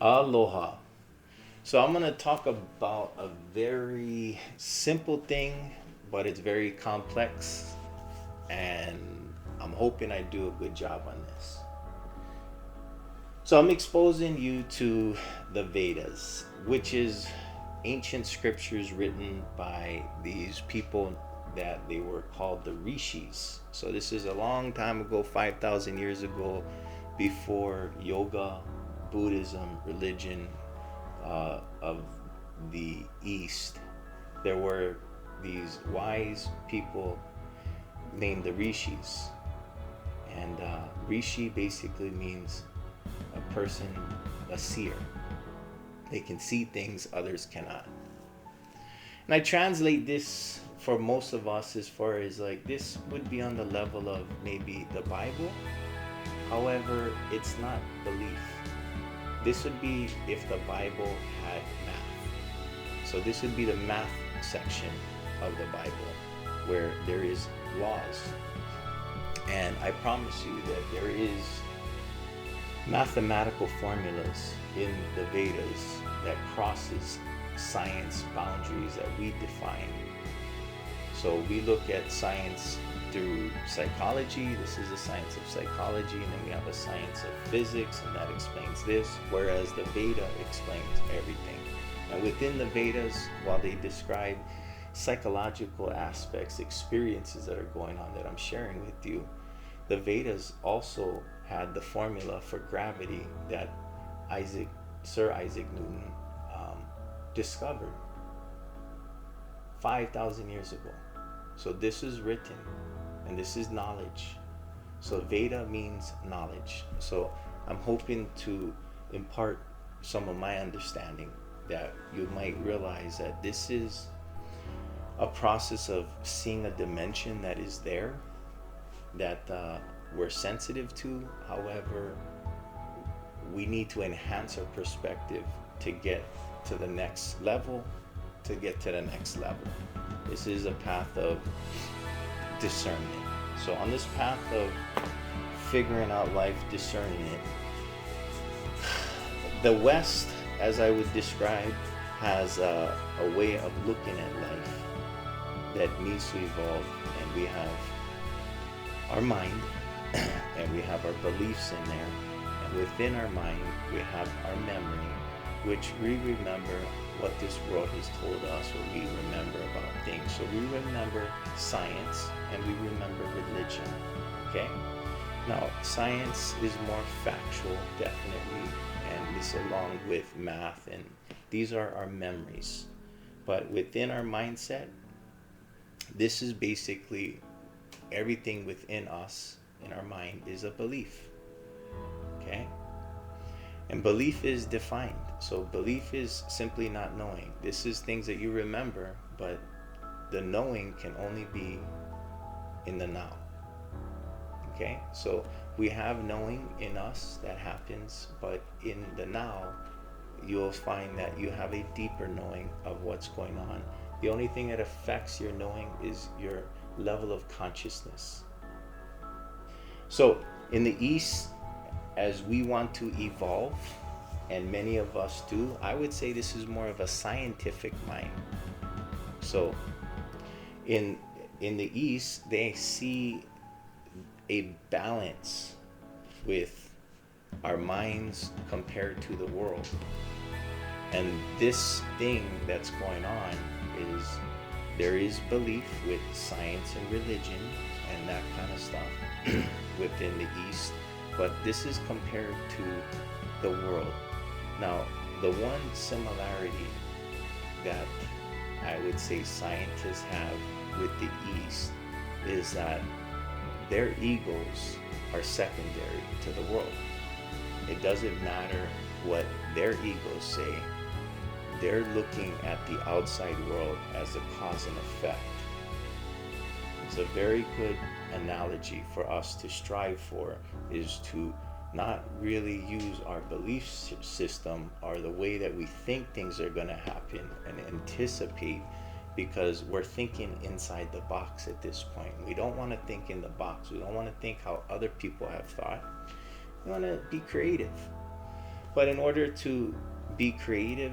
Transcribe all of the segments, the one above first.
Aloha. So I'm going to talk about a very simple thing, but it's very complex, and I'm hoping I do a good job on this. So I'm exposing you to the Vedas, which is ancient scriptures written by these people that they were called the rishis. So this is a long time ago, 5,000 years ago, before yoga, Buddhism, religion of the East. There were these wise people named the rishis. And rishi basically means a person, a seer. They can see things others cannot. And I translate this for most of us as far as like this would be on the level of maybe the Bible. However, it's not belief. This would be if the Bible had math. So this would be the math section of the Bible where there is laws. And I promise you that there is mathematical formulas in the Vedas that crosses science boundaries that we define. So we look at science through psychology. This is the science of psychology, and then we have a science of physics, and that explains this, whereas the Veda explains everything. And within the Vedas, while they describe psychological aspects, experiences that are going on that I'm sharing with you, the Vedas also had the formula for gravity that Sir Isaac Newton discovered 5,000 years ago. So this is written, and this is knowledge. So Veda means knowledge. So I'm hoping to impart some of my understanding that you might realize that this is a process of seeing a dimension that is there, that we're sensitive to. However, we need to enhance our perspective to get to the next level, This is a path of discernment. So on this path of figuring out life, discerning it, the West, as I would describe, has a way of looking at life that needs to evolve. And we have our mind, and we have our beliefs in there. And within our mind, we have our memory, which we remember what this world has told us, or we remember about things. So we remember science, and we remember religion. Okay? Now, science is more factual, definitely, and this along with math, and these are our memories. But within our mindset, this is basically everything within us, in our mind, is a belief. Okay? And belief is defined. So belief is simply not knowing. This is things that you remember, but the knowing can only be in the now. Okay? So we have knowing in us that happens, but in the now, you'll find that you have a deeper knowing of what's going on. The only thing that affects your knowing is your level of consciousness. So in the East, as we want to evolve, and many of us do, I would say this is more of a scientific mind. So in the East, they see a balance with our minds compared to the world. And this thing that's going on is there is belief with science and religion and that kind of stuff within the East, but this is compared to the world. Now, the one similarity that I would say scientists have with the East is that their egos are secondary to the world. It doesn't matter what their egos say. They're looking at the outside world as a cause and effect. It's a very good analogy for us to strive for, is to not really use our belief system or the way that we think things are going to happen and anticipate, because we're thinking inside the box at this point. We don't want to think in the box. We don't want to think how other people have thought. We want to be creative. But in order to be creative,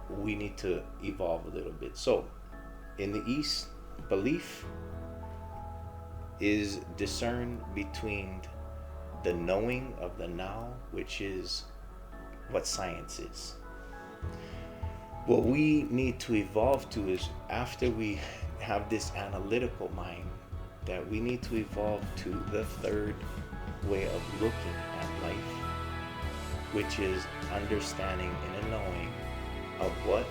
we need to evolve a little bit. So, in the East, belief is discerned between the knowing of the now, which is what science is. What we need to evolve to is, after we have this analytical mind, that we need to evolve to the third way of looking at life, which is understanding and a knowing of what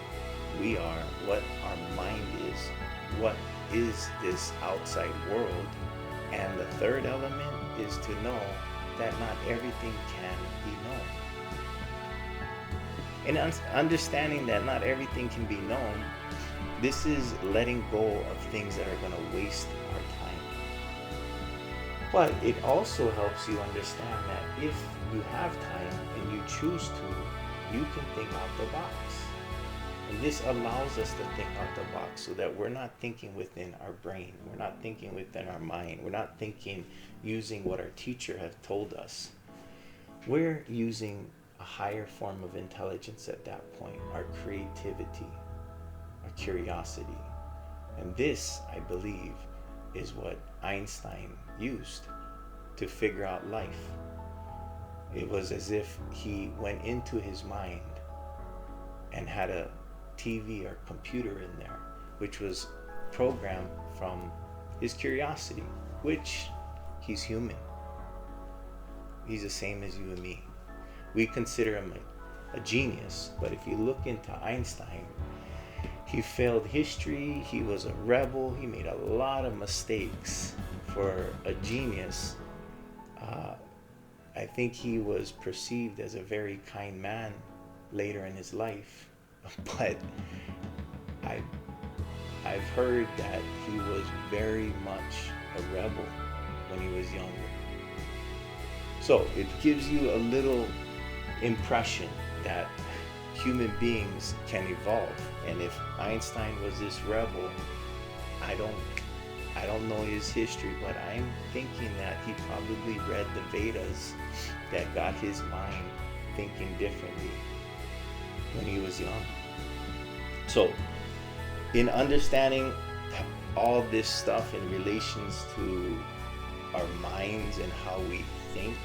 we are, what our mind is, what is this outside world. And the third element is to know that not everything can be known. And understanding that not everything can be known, this is letting go of things that are going to waste our time. But it also helps you understand that if you have time and you choose to, you can think out the box. And this allows us to think out the box so that we're not thinking within our brain. We're not thinking within our mind. We're not thinking using what our teacher has told us. We're using a higher form of intelligence at that point, our creativity, our curiosity. And this, I believe, is what Einstein used to figure out life. It was as if he went into his mind and had a TV or computer in there, which was programmed from his curiosity, which he's human. He's the same as you and me. We consider him a genius, but if you look into Einstein, he failed history, he was a rebel, he made a lot of mistakes. For a genius, I think he was perceived as a very kind man later in his life, but I've heard that he was very much a rebel when he was younger. So it gives you a little impression that human beings can evolve. And if Einstein was this rebel, I don't know his history, but I'm thinking that he probably read the Vedas that got his mind thinking differently when he was young. So, in understanding all this stuff in relations to our minds and how we think,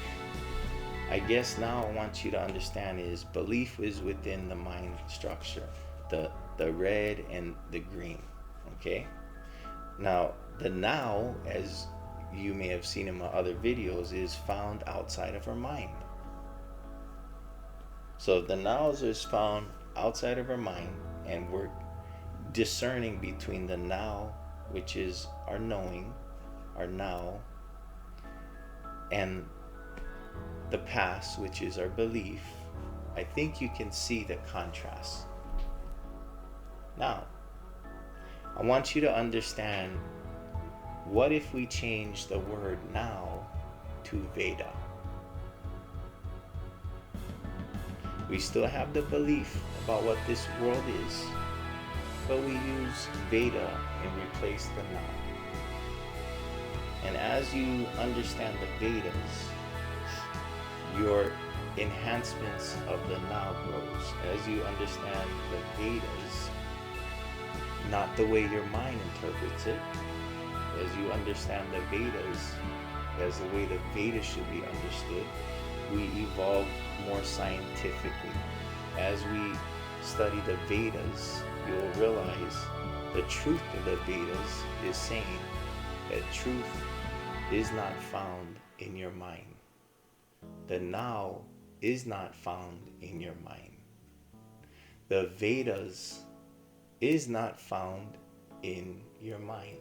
I guess now I want you to understand is belief is within the mind structure, the red and the green, okay? Now, the now, as you may have seen in my other videos, is found outside of our mind. So the nows is found outside of our mind, and we're discerning between the now, which is our knowing, our now, and the past, which is our belief. I think you can see the contrast. Now, I want you to understand, what if we change the word now to Veda? We still have the belief about what this world is, but we use Veda and replace the now. And as you understand the Vedas, your enhancements of the now grows. As you understand the Vedas, not the way your mind interprets it, as you understand the Vedas as the way the Vedas should be understood, we evolve more scientifically. As we study the Vedas, you'll realize the truth of the Vedas is saying that truth is not found in your mind. The now is not found in your mind. The Vedas is not found in your mind.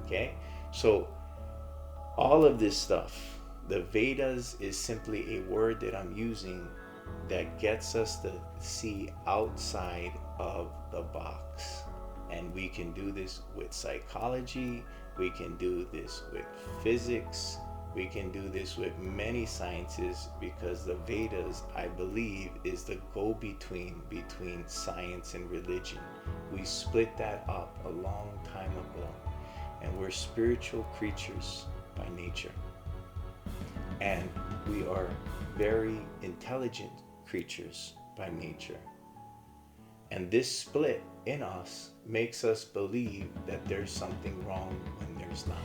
Okay? So all of this stuff, the Vedas is simply a word that I'm using that gets us to see outside of the box. And we can do this with psychology, we can do this with physics, we can do this with many sciences, because the Vedas, I believe, is the go-between between science and religion. We split that up a long time ago, and we're spiritual creatures by nature. And we are very intelligent creatures by nature. And this split in us makes us believe that there's something wrong when there's not.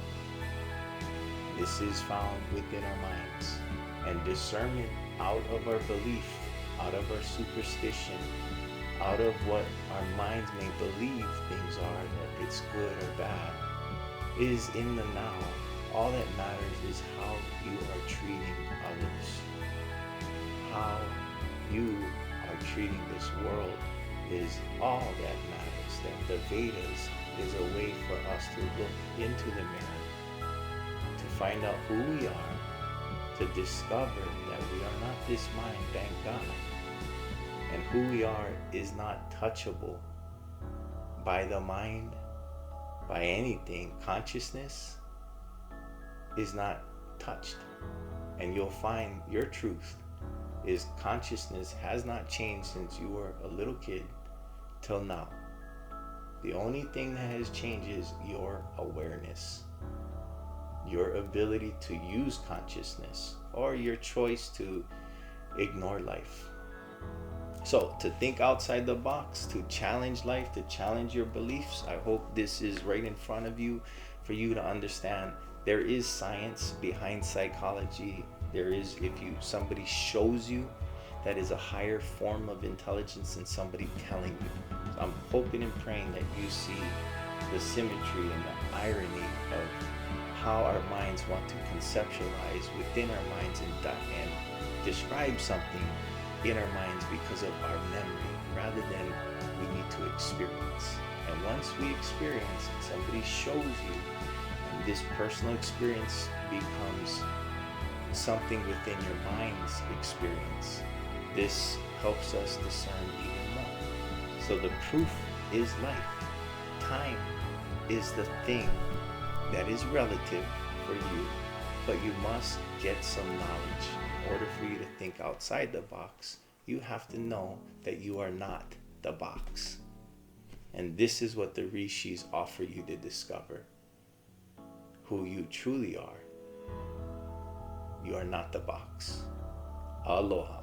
This is found within our minds. And discernment out of our belief, out of our superstition, out of what our minds may believe things are, that it's good or bad, is in the now. All that matters is how you are treating others, how you are treating this world is all that matters. That the Vedas is a way for us to look into the mirror, to find out who we are, to discover that we are not this mind, thank God. And who we are is not touchable by the mind, by anything. Consciousness is not touched. And you'll find your truth is consciousness has not changed since you were a little kid till now. The only thing that has changed is your awareness, your ability to use consciousness, or your choice to ignore life. So to think outside the box, to challenge life, to challenge your beliefs, I hope this is right in front of you for you to understand there is science behind psychology. There is, if somebody shows you that is a higher form of intelligence than somebody telling you. So I'm hoping and praying that you see the symmetry and the irony of how our minds want to conceptualize within our minds and describe something in our minds because of our memory, rather than we need to experience. And once we experience and somebody shows you, and this personal experience becomes something within your mind's experience, this helps us discern even more. So the proof is life. Time is the thing that is relative for you, but you must get some knowledge. In order for you to think outside the box, you have to know that you are not the box. And this is what the rishis offer you to discover. Who you truly are. You are not the box. Aloha.